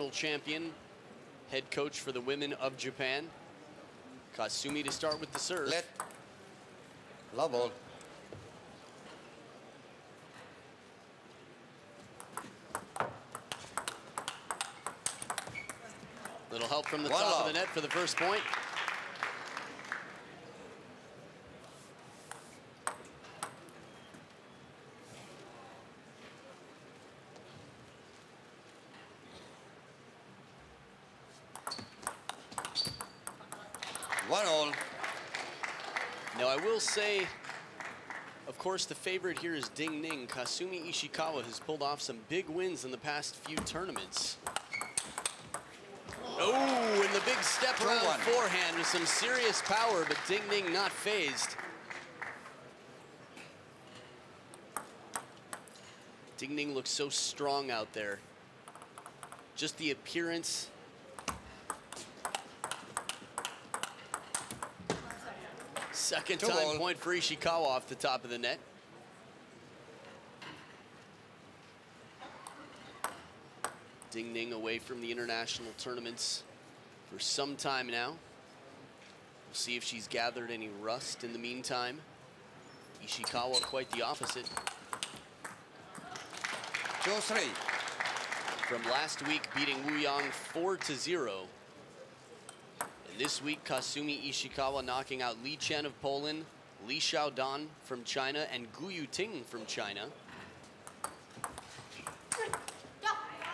international champion, head coach for the women of Japan. Kasumi to start with the serve. Love ball. Little help from the top of the net for the first point. Now I will say, of course, the favorite here is Ding Ning. Kasumi Ishikawa has pulled off some big wins in the past few tournaments. Oh, and the big step around forehand with some serious power, but Ding Ning not phased. Ding Ning looks so strong out there. Just the appearance. Second time point for Ishikawa off the top of the net. Ding Ning away from the international tournaments for some time now. We'll see if she's gathered any rust in the meantime. Ishikawa quite the opposite. 2-3. From last week, beating Wu Yang 4-0. And this week, Kasumi Ishikawa knocking out Li Chen of Poland, Li Xiaodan from China, and Gu Yuting from China.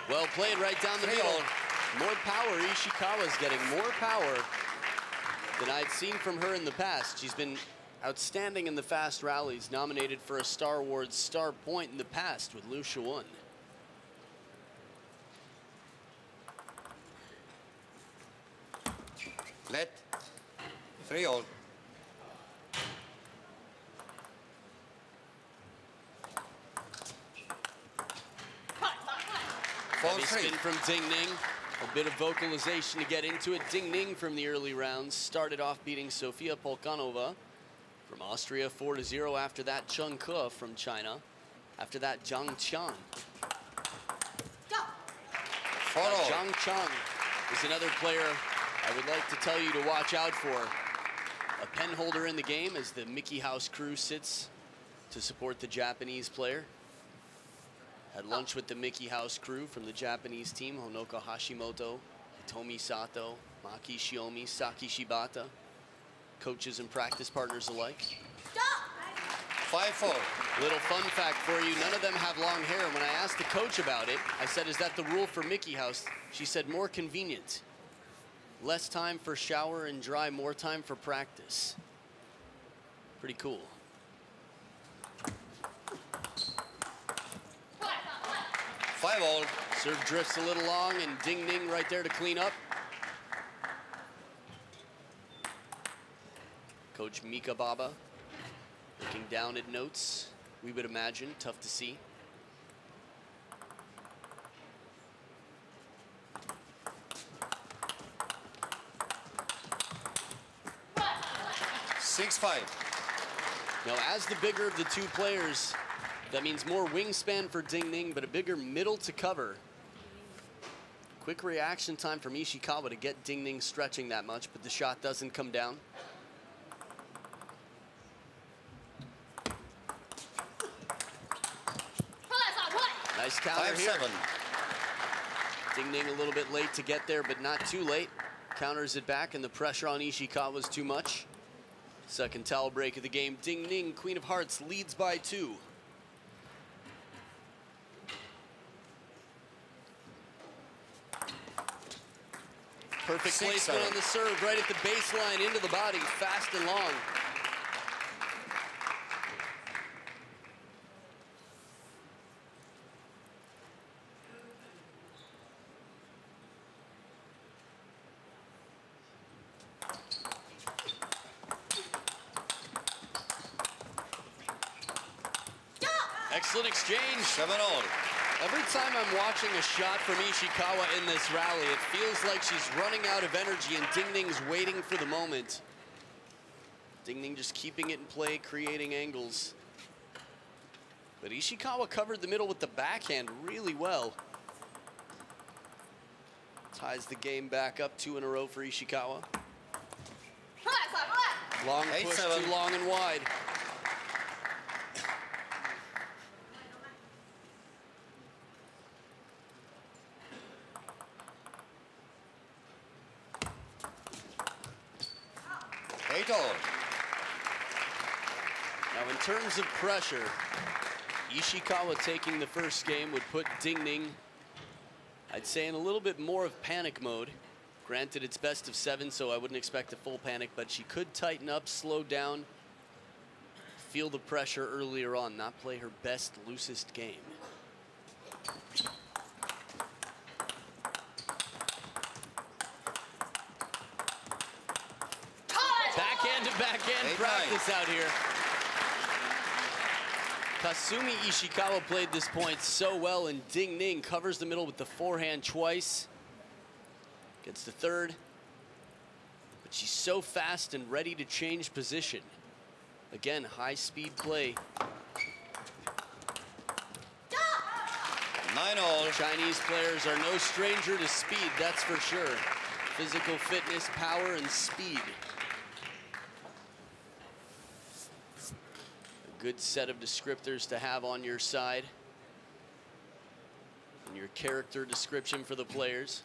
Well played right down the middle. More power. Ishikawa's getting more power than I'd seen from her in the past. She's been outstanding in the fast rallies, nominated for a Star Awards Star Point in the past with Liu Shiwen. Let 3-all. Heavy spin from Ding Ning. A bit of vocalization to get into it. Ding Ning from the early rounds started off beating Sofia Polkanova from Austria 4-0. After that, Cheng Ke from China. After that, Zhang Qiang. Zhang Qiang is another player I would like to tell you to watch out for. A pen holder in the game as the Mickey House crew sits to support the Japanese player. Had lunch with the Mickey House crew from the Japanese team, Honoko Hashimoto, Hitomi Sato, Maki Shiomi, Saki Shibata, coaches and practice partners alike. 5-4. Little fun fact for you, none of them have long hair. When I asked the coach about it, I said, is that the rule for Mickey House? She said, more convenient. Less time for shower and dry, more time for practice. Pretty cool. 5-all. Serve drifts a little long, and Ding Ning right there to clean up. Coach Mika Baba looking down at notes, we would imagine. Tough to see. Now, as the bigger of the two players, that means more wingspan for Ding Ning, but a bigger middle to cover. Quick reaction time from Ishikawa to get Ding Ning stretching that much, but the shot doesn't come down. Nice counter here. 5-7. Ding Ning a little bit late to get there, but not too late. Counters it back, and the pressure on Ishikawa was too much. Second towel break of the game. Ding Ning, Queen of Hearts, leads by 2. Perfect placement on the serve, right at the baseline, into the body, fast and long. Excellent exchange. 7-all. Every time I'm watching a shot from Ishikawa in this rally, it feels like she's running out of energy and Ding Ning's waiting for the moment. Ding Ning just keeping it in play, creating angles. But Ishikawa covered the middle with the backhand really well. Ties the game back up 2 in a row for Ishikawa. Long push, too long and wide. Now, in terms of pressure, Ishikawa taking the first game would put Ding Ning, I'd say, in a little bit more of panic mode. Granted, it's best of 7, so I wouldn't expect a full panic, but she could tighten up, slow down, feel the pressure earlier on, not play her best, loosest game. Backhand to backhand practice out here. Kasumi Ishikawa played this point so well, and Ding Ning covers the middle with the forehand twice. Gets the third. But she's so fast and ready to change position. Again, high-speed play. 9-all. Chinese players are no stranger to speed, that's for sure. Physical fitness, power, and speed. A good set of descriptors to have on your side. And your character description for the players.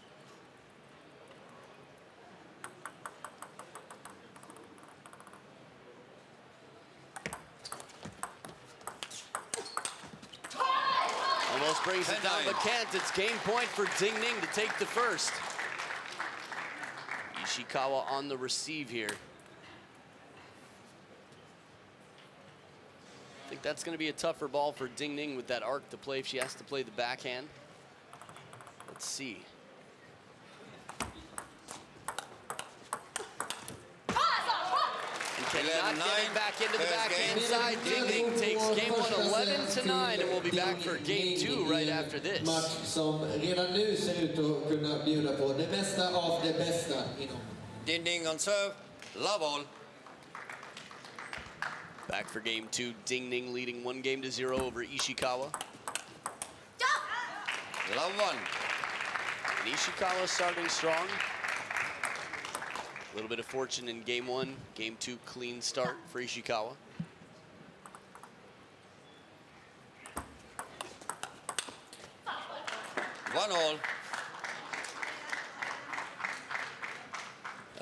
Almost brings it down, but can't. It's game point for Ding Ning to take the first. Ishikawa on the receive here. I think that's going to be a tougher ball for Ding Ning with that arc to play if she has to play the backhand. Let's see. Not getting back into the backhand side. Ding Ning takes game 1 11-9, and we'll be back for game 2 right after this. Match som redan nu ser ut att kunna bjuda på det bästa av det bästa inom. Ding Ning on serve. Love all. Back for game 2. Ding Ning leading 1-0 over Ishikawa. Love one. And Ishikawa starting strong. A little bit of fortune in game 1. Game 2, clean start for Ishikawa. One all.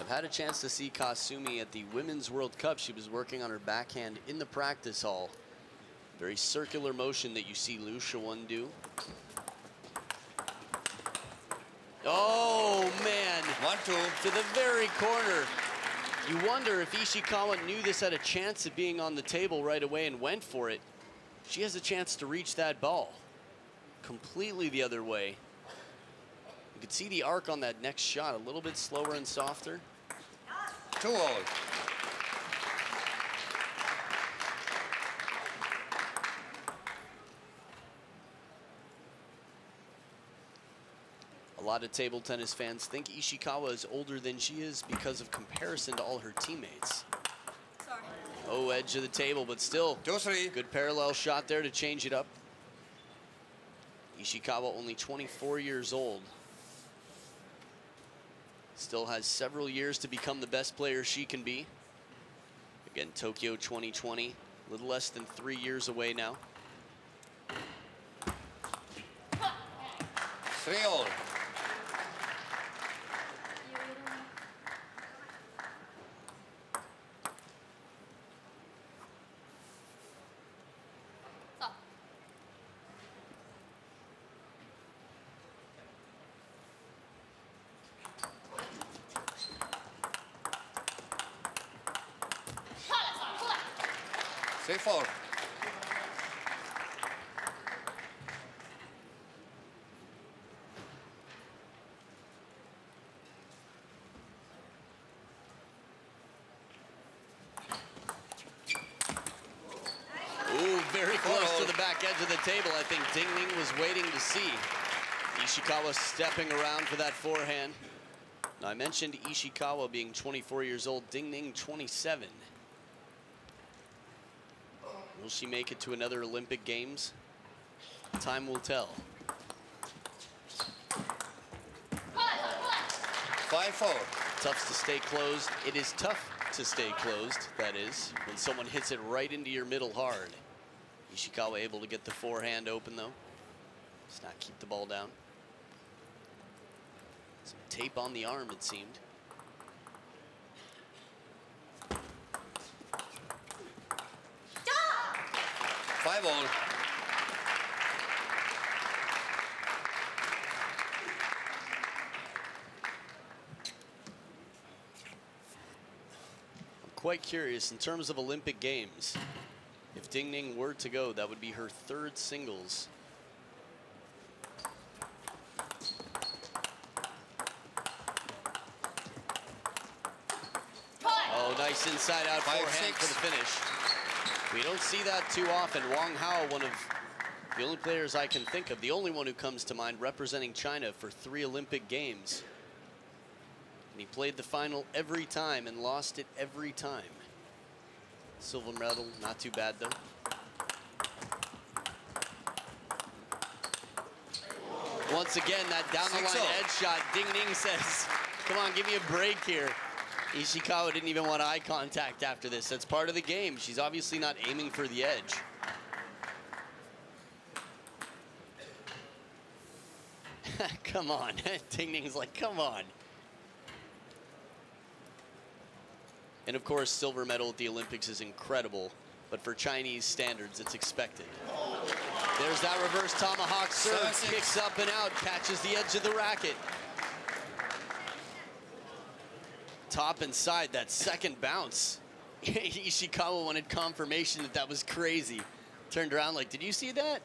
I've had a chance to see Kasumi at the Women's World Cup. She was working on her backhand in the practice hall. Very circular motion that you see Liu Shiwen do. Oh, man. 1-2. To the very corner. You wonder if Ishikawa knew this had a chance of being on the table right away and went for it. She has a chance to reach that ball. Completely the other way. You could see the arc on that next shot, a little bit slower and softer. 2-all. A lot of table tennis fans think Ishikawa is older than she is because of comparison to all her teammates. Sorry. Oh, edge of the table, but still 2-3. good parallel shot there to change it up. Ishikawa only 24 years old. Still has several years to become the best player she can be. Again, Tokyo 2020, a little less than 3 years away now. 3-all. Four. Ooh, very close to the back edge of the table. I think Ding Ning was waiting to see. Ishikawa stepping around for that forehand. Now, I mentioned Ishikawa being 24 years old, Ding Ning 27. Will she make it to another Olympic Games? Time will tell. 5-4. Tough to stay closed. It is tough to stay closed, that is, when someone hits it right into your middle hard. Ishikawa able to get the forehand open, though. Just not keep the ball down. Some tape on the arm, it seemed. Five all. I'm quite curious in terms of Olympic Games. If Ding Ning were to go, that would be her third singles. Oh, nice inside out forehand for the finish. We don't see that too often. Wang Hao, one of the only players I can think of, the only one who comes to mind representing China for 3 Olympic Games. And he played the final every time and lost it every time. Silver medal, not too bad though. Once again, that down the line edge shot. Ding Ning says, come on, give me a break here. Ishikawa didn't even want eye contact after this. That's part of the game. She's obviously not aiming for the edge. Come on. Ding Ning's like, come on. And of course, silver medal at the Olympics is incredible, but for Chinese standards, it's expected. There's that reverse tomahawk serve, kicks up and out, catches the edge of the racket. Top and side, that second bounce. Ishikawa wanted confirmation that that was crazy. Turned around like, did you see that?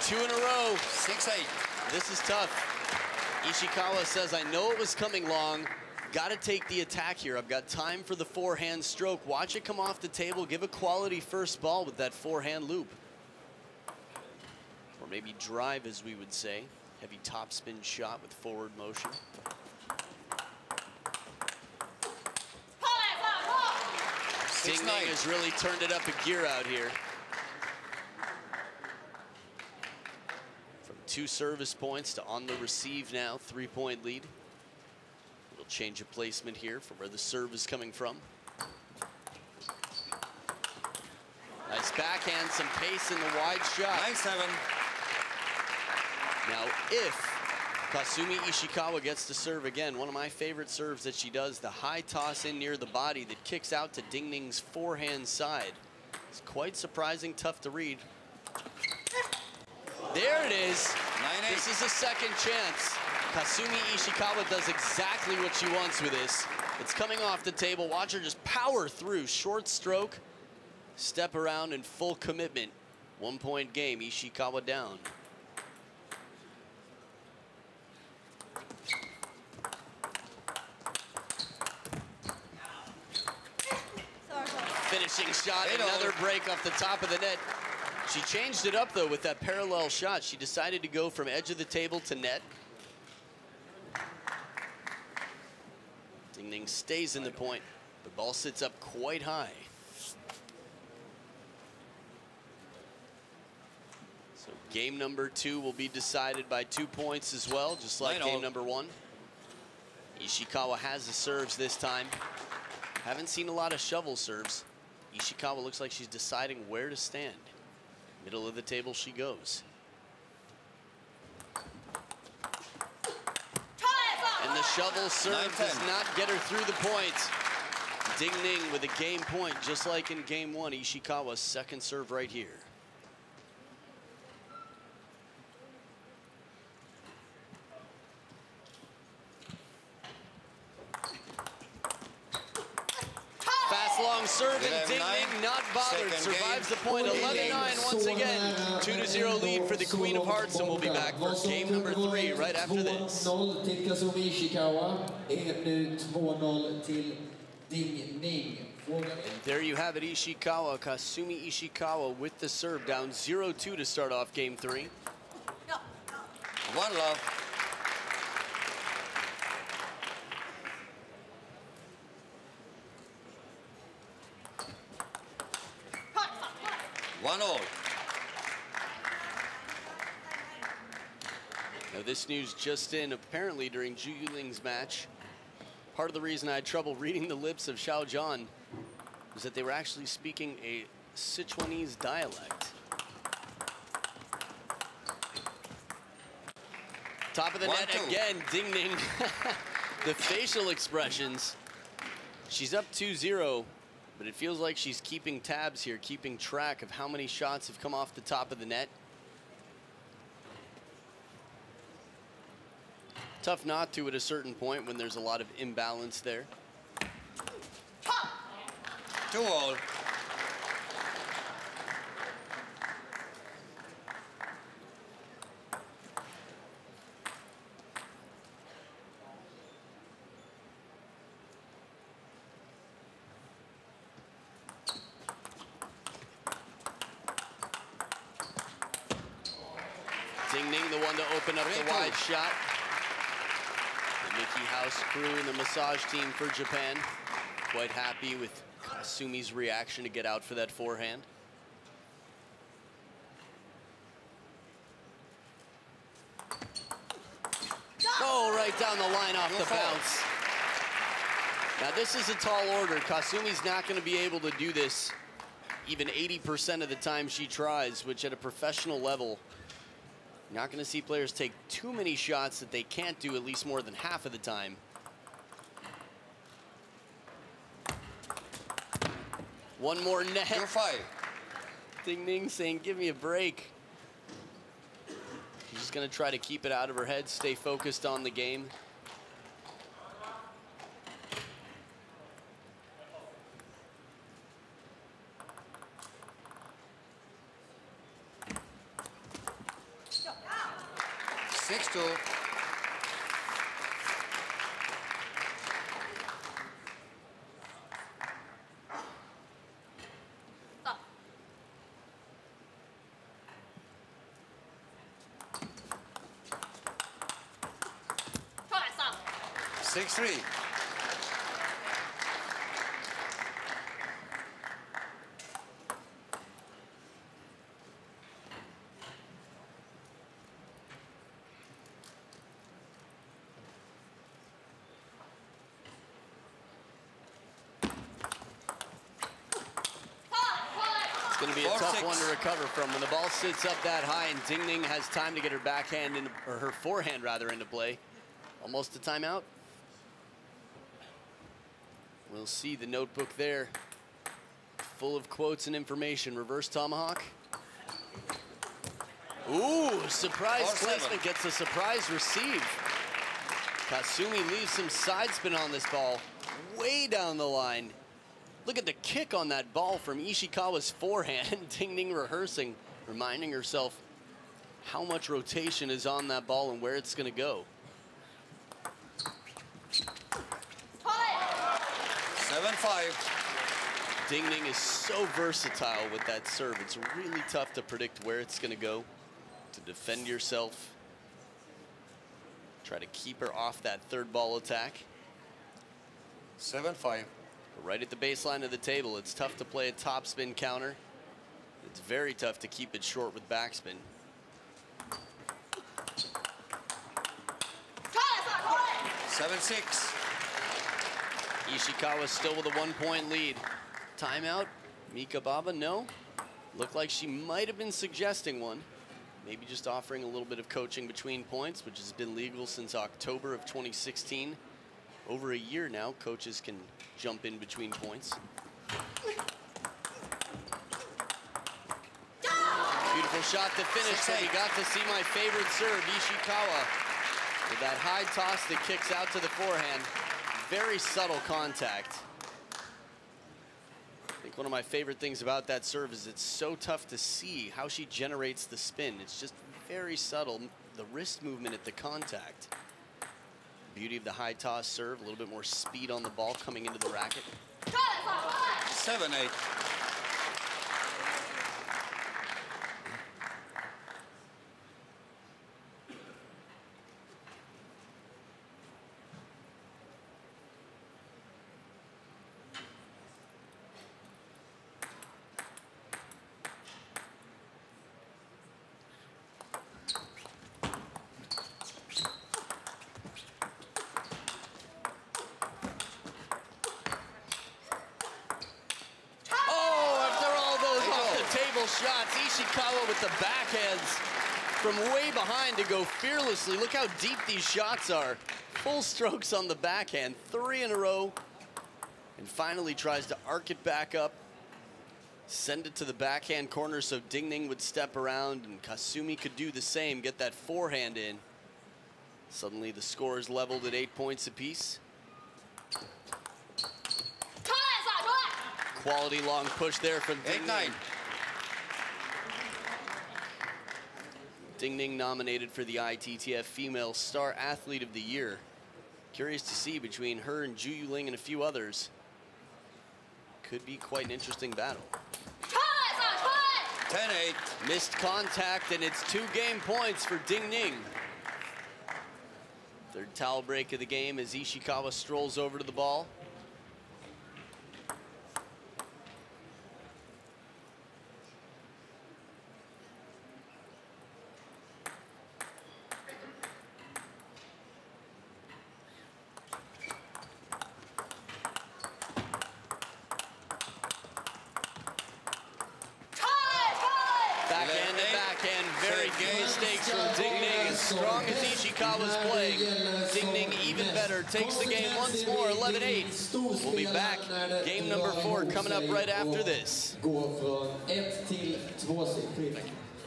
2 in a row. 6-8. This is tough. Ishikawa says, I know it was coming long. Got to take the attack here. I've got time for the forehand stroke. Watch it come off the table. Give a quality first ball with that forehand loop. Or maybe drive, as we would say. Heavy topspin shot with forward motion. Ding Ning has really turned it up a gear out here. From 2 service points to on the receive now, 3-point lead. Little change of placement here from where the serve is coming from. Nice backhand, some pace in the wide shot. 9-7. Now, if Kasumi Ishikawa gets to serve again, one of my favorite serves that she does, the high toss in near the body that kicks out to Ding Ning's forehand side. It's quite surprising, tough to read. There it is. 9-8. This is a second chance. Kasumi Ishikawa does exactly what she wants with this. It's coming off the table. Watch her just power through. Short stroke, step around, and full commitment. 1-point game, Ishikawa down. Finishing shot, another break off the top of the net. She changed it up, though, with that parallel shot. She decided to go from edge of the table to net. Ding Ning stays in the point. The ball sits up quite high. So game number 2 will be decided by 2 points as well, just like game number 1. Ishikawa has the serves this time. Haven't seen a lot of shovel serves. Ishikawa looks like she's deciding where to stand. Middle of the table she goes. And the shovel serve does not get her through the point. Ding Ning with a game point, just like in game 1. Ishikawa's second serve right here. Fast long serve, and Ding Ning not bothered. Survives the point. 11-9 once again. 2-0 lead for the Queen of Hearts, and we'll be back for game number 3 right after this. 2-0 till Kasumi Ishikawa. Nu 2-0 till Ding Ning. And there you have it, Ishikawa, Kasumi Ishikawa with the serve, down 0-2 to start off game 3. 1-love. Now this news just in, apparently during Zhu Yuling's match, part of the reason I had trouble reading the lips of Xiao Zhan was that they were actually speaking a Sichuanese dialect. Top of the net again, Ding Ning. The facial expressions. She's up 2-0, but it feels like she's keeping tabs here, keeping track of how many shots have come off the top of the net. Tough not to at a certain point when there's a lot of imbalance there. 2-all. Ding Ning, the one to open up the wide shot. The Mickey House crew and the massage team for Japan quite happy with Kasumi's reaction to get out for that forehand. Oh, right down the line off the bounce. Now this is a tall order. Kasumi's not going to be able to do this even 80% of the time she tries, which at a professional level, you're not going to see players take too many shots that they can't do at least more than half of the time. One more net. 2-5. Ding Ning saying, give me a break. She's just going to try to keep it out of her head, stay focused on the game. Six-3. It's going to be a tough one to recover from when the ball sits up that high and Ding Ning has time to get her backhand into, or her forehand rather, into play. Almost a timeout. We'll see the notebook there, full of quotes and information. Reverse tomahawk. Ooh, surprise placement, gets a surprise receive. Kasumi leaves some side spin on this ball, way down the line. Look at the kick on that ball from Ishikawa's forehand. Ding Ning rehearsing, reminding herself how much rotation is on that ball and where it's gonna go. 7-5. Ding Ning is so versatile with that serve. It's really tough to predict where it's going to go, to defend yourself. Try to keep her off that third ball attack. 7-5. But right at the baseline of the table, it's tough to play a topspin counter. It's very tough to keep it short with backspin. 7-6. Ishikawa still with a 1-point lead. Timeout, Mika Baba, no. Looked like she might have been suggesting one. Maybe just offering a little bit of coaching between points, which has been legal since October of 2016. Over a year now, coaches can jump in between points. Beautiful shot to finish, but we got to see my favorite serve, Ishikawa, with that high toss that kicks out to the forehand. Very subtle contact. I think one of my favorite things about that serve is it's so tough to see how she generates the spin. It's just very subtle, the wrist movement at the contact. Beauty of the high toss serve, a little bit more speed on the ball coming into the racket. 7-8. shots. Ishikawa with the backhands from way behind to go fearlessly. Look how deep these shots are. Full strokes on the backhand, 3 in a row. And finally tries to arc it back up. Send it to the backhand corner so Ding Ning would step around and Kasumi could do the same, get that forehand in. Suddenly the score is leveled at 8 points apiece. Quality long push there from Ding Ning. Ding Ning nominated for the ITTF Female Star Athlete of the Year. Curious to see between her and Ju Yuling and a few others. Could be quite an interesting battle. 10-8. Missed contact, and it's 2 game points for Ding Ning. Third towel break of the game as Ishikawa strolls over to the ball. Very few mistakes from Ding Ning. As strong as Ishikawa's playing, Ding Ning even better. Takes the game once more, 11-8. We'll be back. Game number 4 coming up right after this.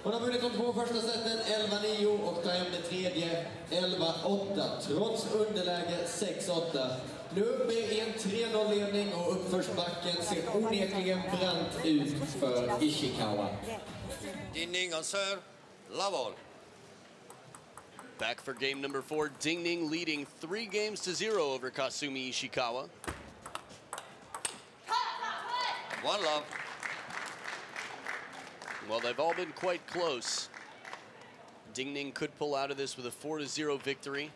Hon har vunnit de 2 första sätten 11-9 och tar hem det tredje 11-8 trots underläge 6-8. Nu uppe i en 3-0-ledning och uppförsbacken ser onekligen brant ut för Ishikawa. Ding Ning on serve, love all. Back for game number 4, Ding Ning leading 3 games to 0 over Kasumi Ishikawa. 1 love. Well, they've all been quite close. Ding Ning could pull out of this with a 4-0 victory,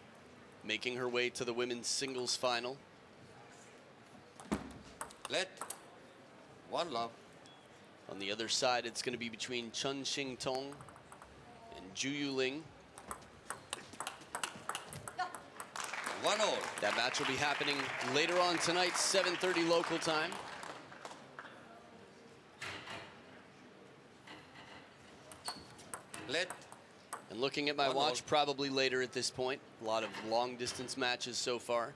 making her way to the women's singles final. Let 1 love. On the other side, it's going to be between Chun Xing Tong and Ju Yuling. 1-all. That match will be happening later on tonight, 7:30 local time. Let. And looking at my watch, probably later at this point. A lot of long distance matches so far.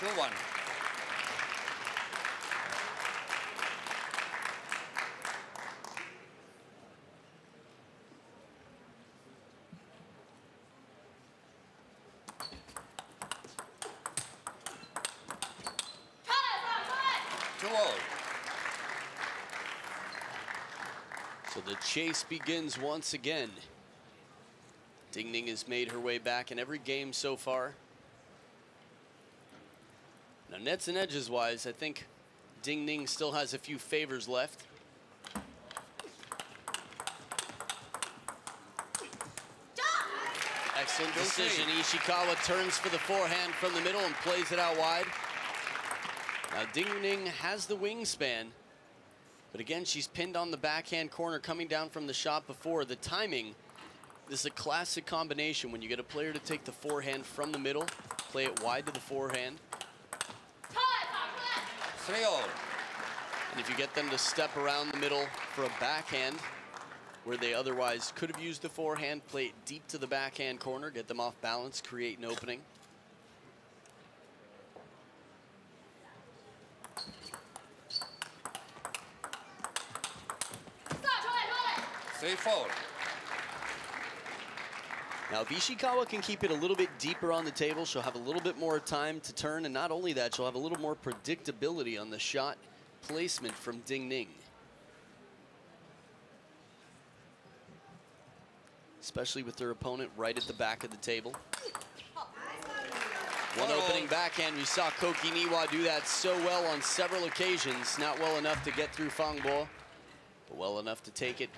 2-1. So the chase begins once again. Ding Ning has made her way back in every game so far. Now, nets and edges wise, I think Ding Ning still has a few favors left. Excellent decision. Ishikawa turns for the forehand from the middle and plays it out wide. Now, Ding Ning has the wingspan, but again, she's pinned on the backhand corner coming down from the shot before. The timing, this is a classic combination when you get a player to take the forehand from the middle, play it wide to the forehand. 3-all. And if you get them to step around the middle for a backhand, where they otherwise could have used the forehand, play it deep to the backhand corner, get them off balance, create an opening. Now, if Ishikawa can keep it a little bit deeper on the table, she'll have a little bit more time to turn, and not only that, she'll have a little more predictability on the shot placement from Ding Ning. Especially with their opponent right at the back of the table. One opening backhand, we saw Koki Niwa do that so well on several occasions. Not well enough to get through Fang Bo, but well enough to take it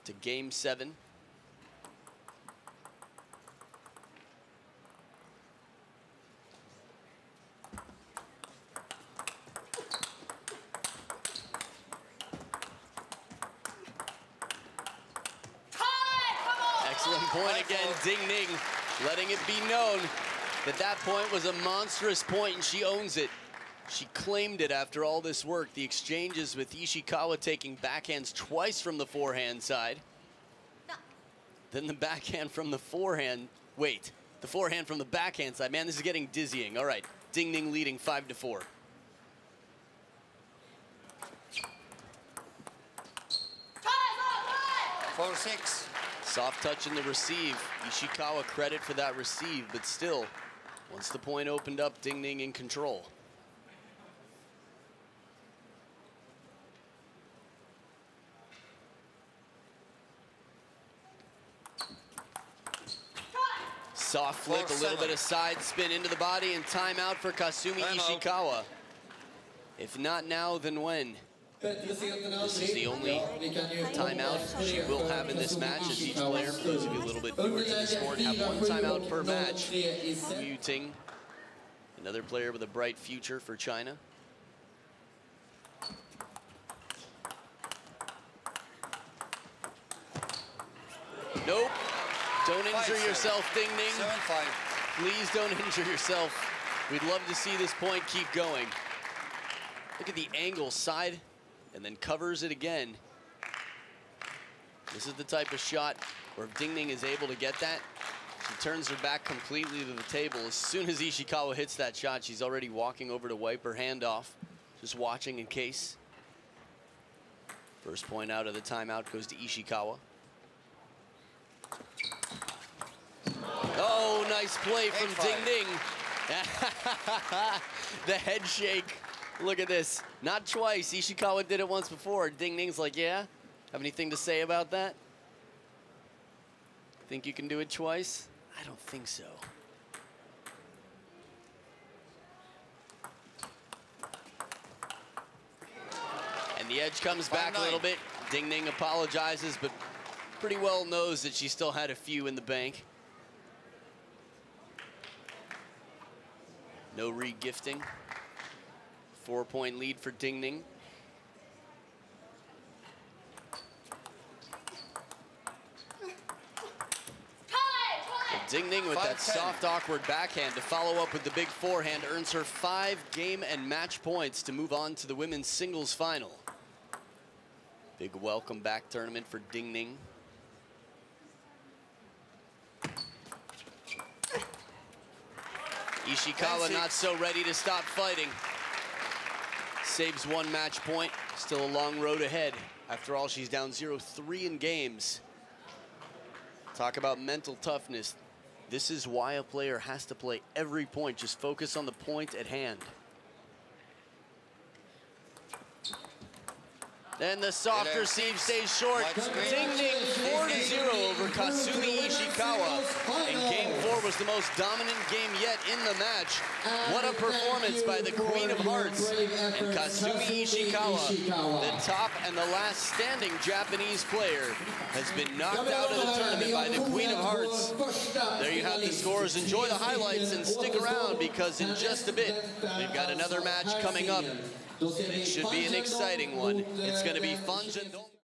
to game 7. Excellent point again, Ding Ning, letting it be known that that point was a monstrous point, and she owns it. She claimed it after all this work. The exchanges with Ishikawa taking backhands twice from the forehand side. Then the backhand from the forehand. Wait, the forehand from the backhand side. Man, this is getting dizzying. All right, Ding Ning leading 5-4. For 6. Soft touch in the receive. Ishikawa credit for that receive, but still, once the point opened up, Ding Ning in control. Soft flick, a little bit of side spin into the body, and timeout for Kasumi Ishikawa. If not now, then when? This is the only timeout she will have in this match, as each player, for those of you a little bit newer to the sport, have one timeout per match. Yu Ting, another player with a bright future for China. Nope. Don't injure yourself, Ding Ning. 7-5. Please don't injure yourself. We'd love to see this point keep going. Look at the angle, side, and then covers it again. This is the type of shot where if Ding Ning is able to get that, she turns her back completely to the table. As soon as Ishikawa hits that shot, she's already walking over to wipe her hand off, just watching in case. First point out of the timeout goes to Ishikawa. Oh, nice play from Ding Ning. The head shake. Look at this. Not twice. Ishikawa did it once before. Ding Ning's like, yeah? Have anything to say about that? Think you can do it twice? I don't think so. And the edge comes back a little bit. Ding Ning apologizes, but pretty well knows that she still had a few in the bank. No re-gifting. 4-point lead for Ding Ning. Ding Ning with that soft, awkward backhand to follow up with the big forehand earns her 5 game and match points to move on to the women's singles final. Big welcome back tournament for Ding Ning. Ishikawa not so ready to stop fighting. Saves 1 match point. Still a long road ahead. After all, she's down 0-3 in games. Talk about mental toughness. This is why a player has to play every point. Just focus on the point at hand. And the soft receive stays short. Ding Ning 4-0 over Kasumi Ishikawa. And game 4 was the most dominant game yet in the match. What a performance by the Queen of Hearts and Kasumi Ishikawa. The top and the last standing Japanese player has been knocked out of the tournament by the Queen of Hearts. There you have the scores. Enjoy the highlights and stick around, because in just a bit, we've got another match coming up. It should be an exciting one. It's going to be fun.